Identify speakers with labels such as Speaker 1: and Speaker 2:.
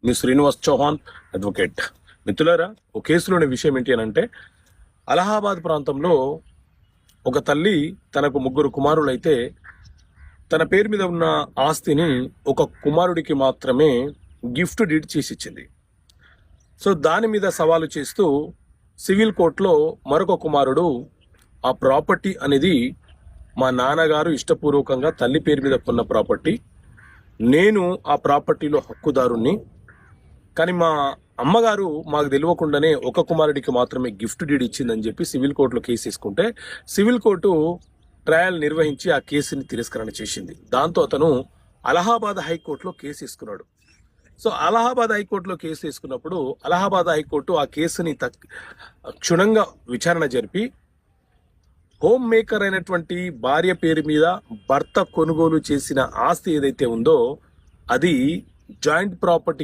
Speaker 1: మీ Srinivas Chauhan advocate. మిత్రులారా, ఒక కేసులోని విషయం ఏంటి అని అంటే, అలహాబాద్ ప్రాంతంలో ఒక తల్లి తనకు 3 కుమారులైతే తన పేరు మీద ఉన్న ఆస్తిని ఒక కుమారుడికి మాత్రమే గిఫ్ట్ డీడ్ చేసి ఇచ్చింది. సో దాని మీద సవాలు చేస్తూ సివిల్ కోర్టులో మరొక కుమారుడు ఆ ప్రాపర్టీ అనేది మా నాన్నగారు ఇష్టపూర్వకంగా తల్లి పేరు మీద కొన్న ప్రాపర్టీ, నేను ఆ ప్రాపర్టీలో హక్కుదారుణ్ణి, కానీ మా అమ్మగారు మాకు తెలియకుండానే ఒక కుమారుడికి మాత్రమే గిఫ్ట్ డీడ్ ఇచ్చిందని చెప్పి సివిల్ కోర్టులో కేసు తీసుకుంటే సివిల్ కోర్టు ట్రయల్ నిర్వహించి ఆ కేసుని తిరస్కరణ చేసింది. దాంతో అతను అలహాబాద్ హైకోర్టులో కేసు తీసుకున్నాడు. సో అలహాబాద్ హైకోర్టులో కేసు తీసుకున్నప్పుడు అలహాబాద్ హైకోర్టు ఆ కేసుని క్షుణ్ణంగా విచారణ జరిపి హోమ్ మేకర్ అయినటువంటి భార్య పేరు మీద భర్త కొనుగోలు చేసిన ఆస్తి ఏదైతే ఉందో అది జాయింట్ ప్రాపర్టీ